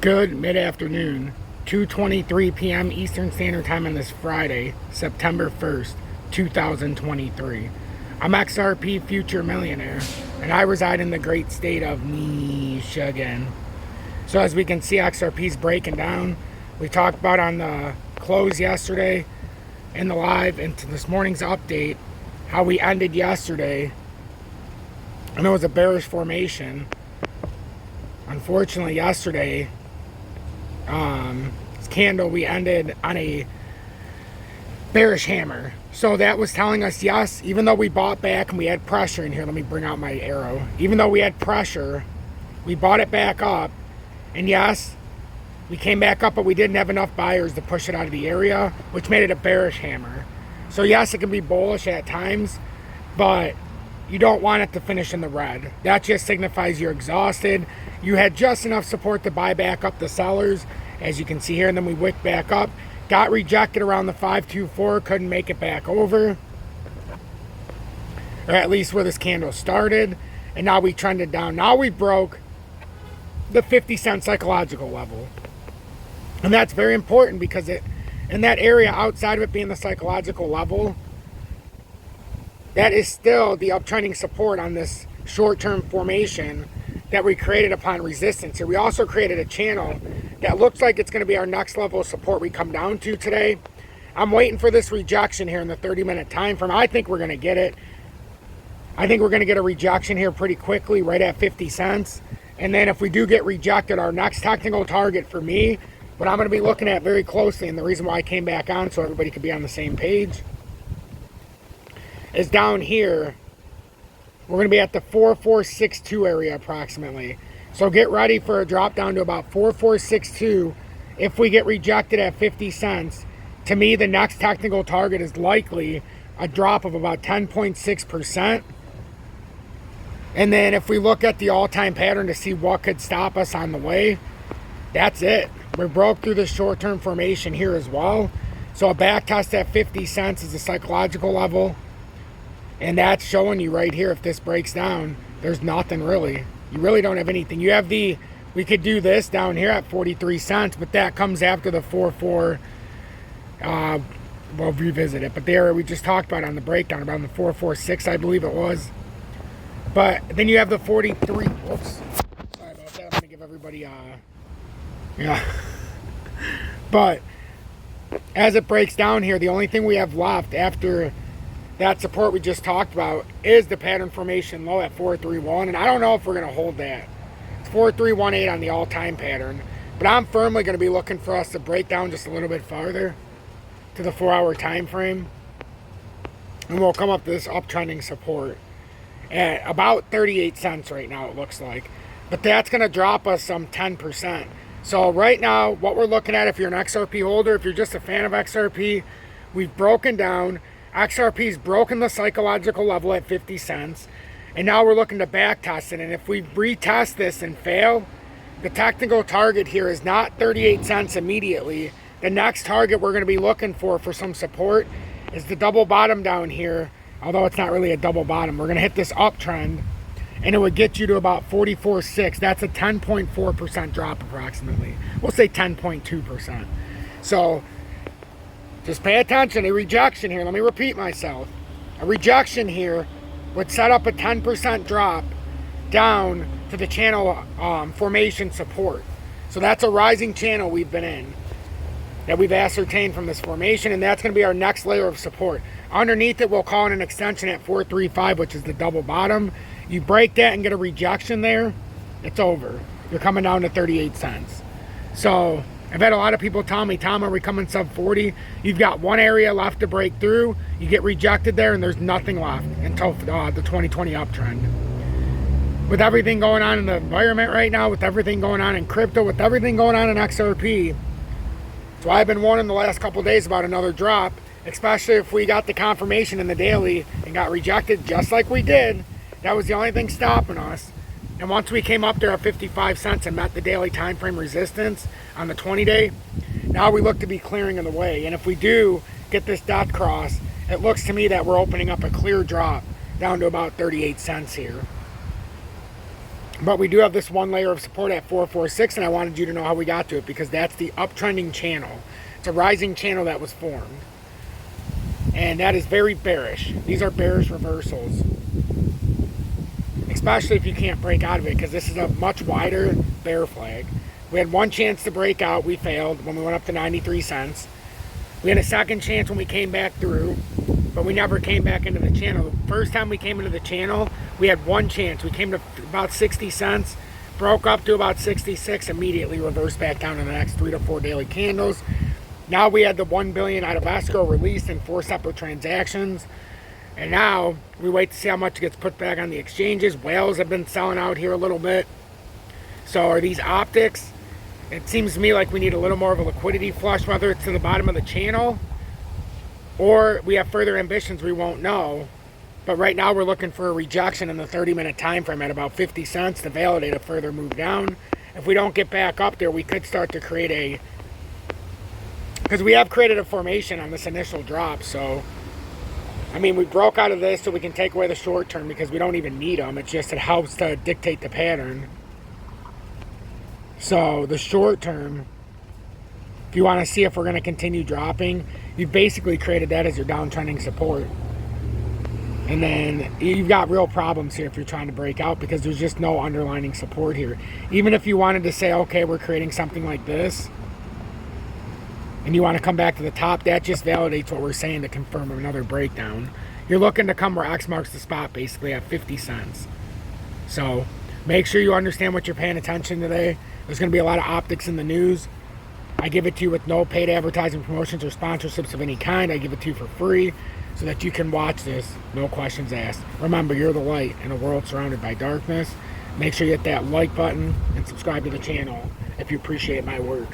Good mid-afternoon, 2:23 p.m. Eastern Standard Time on this Friday, September 1st, 2023. I'm XRP Future Millionaire, and I reside in the great state of Michigan. So as we can see, XRP's breaking down. We talked about on the close yesterday in the live and to this morning's update how we ended yesterday, and it was a bearish formation. Unfortunately, yesterday, this candle, we ended on a bearish hammer. So that was telling us, yes, even though we bought back and we had pressure in here, let me bring out my arrow. Even though we had pressure, we bought it back up. And yes, we came back up, but we didn't have enough buyers to push it out of the area, which made it a bearish hammer. So yes, it can be bullish at times, but you don't want it to finish in the red. That just signifies you're exhausted. You had just enough support to buy back up the sellers, as you can see here, and then we wicked back up. Got rejected around the 524, couldn't make it back over, or at least where this candle started, and now we trended down. Now we broke the 50-cent psychological level, and that's very important because it, in that area outside of it being the psychological level, that is still the uptrending support on this short-term formation that we created upon resistance here. We also created a channel that looks like it's going to be our next level of support we come down to today. I'm waiting for this rejection here in the 30-minute time frame. I think we're going to get it. I think we're going to get a rejection here pretty quickly, right at 50 cents. And then if we do get rejected, our next technical target for me, what I'm going to be looking at very closely, and the reason why I came back on so everybody could be on the same page, is down here. We're going to be at the 4462 area approximately. So get ready for a drop down to about 4462. If we get rejected at 50 cents, to me the next technical target is likely a drop of about 10.6%. And then if we look at the all-time pattern to see what could stop us on the way, that's it. We broke through the short-term formation here as well. So a back test at 50 cents is a psychological level. And that's showing you right here, if this breaks down, there's nothing really. You really don't have anything. You have the, we could do this down here at 43 cents, but that comes after the 44, we'll revisit it. But there, we just talked about on the breakdown, around the 446, I believe it was. But then you have the 43, whoops. Sorry about that, I'm gonna give everybody, yeah. But as it breaks down here, the only thing we have left after that support we just talked about is the pattern formation low at 431, and I don't know if we're going to hold that. It's 4318 on the all-time pattern, but I'm firmly going to be looking for us to break down just a little bit farther to the 4-hour time frame, and we'll come up to this uptrending support at about 38 cents right now, it looks like. But that's going to drop us some 10%. So right now, what we're looking at, if you're an XRP holder, if you're just a fan of XRP, we've broken down. XRP's broken the psychological level at 50 cents, and now we're looking to back test it. And if we retest this and fail, the technical target here is not 38 cents immediately. The next target we're going to be looking for some support is the double bottom down here, although it's not really a double bottom. We're going to hit this uptrend, and it would get you to about 44.6. That's a 10.4% drop approximately. We'll say 10.2%. So just pay attention. A rejection here, let me repeat myself. A rejection here would set up a 10% drop down to the channel formation support. So that's a rising channel we've been in, that we've ascertained from this formation, and that's going to be our next layer of support. Underneath it, we'll call it an extension at 435, which is the double bottom. You break that and get a rejection there, it's over. You're coming down to 38 cents. So I've had a lot of people tell me, Tom, are we coming sub 40? You've got one area left to break through. You get rejected there, and there's nothing left until the 2020 uptrend. With everything going on in the environment right now, with everything going on in crypto, with everything going on in XRP, that's why I've been warning the last couple of days about another drop, especially if we got the confirmation in the daily and got rejected just like we did. That was the only thing stopping us. And once we came up there at 55 cents and met the daily time frame resistance on the 20-day, now we look to be clearing of the way. And if we do get this dot cross, it looks to me that we're opening up a clear drop down to about 38 cents here. But we do have this one layer of support at 446, and I wanted you to know how we got to it because that's the uptrending channel. It's a rising channel that was formed. And that is very bearish. These are bearish reversals. Especially if you can't break out of it, because this is a much wider bear flag. We had one chance to break out. We failed when we went up to 93 cents. We had a second chance when we came back through, but we never came back into the channel. The first time we came into the channel, we had one chance. We came to about 60 cents, broke up to about 66, immediately reversed back down in the next 3 to 4 daily candles. Now we had the 1 billion out of escrow released in 4 separate transactions. And now we wait to see how much gets put back on the exchanges. Whales have been selling out here a little bit. So are these optics? It seems to me like we need a little more of a liquidity flush, whether it's to the bottom of the channel or we have further ambitions we won't know. But right now we're looking for a rejection in the 30-minute time frame at about 50 cents to validate a further move down. If we don't get back up there, we could start to create because we have created a formation on this initial drop. So I mean, we broke out of this so we can take away the short term because we don't even need them. It's just it helps to dictate the pattern. So the short term, if you want to see if we're going to continue dropping, you've basically created that as your downtrending support. And then you've got real problems here if you're trying to break out because there's just no underlying support here. Even if you wanted to say, okay, we're creating something like this, and you want to come back to the top, that just validates what we're saying to confirm another breakdown. You're looking to come where X marks the spot, basically at 50 cents. So make sure you understand what you're paying attention today. There's going to be a lot of optics in the news. I give it to you with no paid advertising, promotions, or sponsorships of any kind. I give it to you for free so that you can watch this, no questions asked. Remember, you're the light in a world surrounded by darkness. Make sure you hit that like button and subscribe to the channel if you appreciate my work.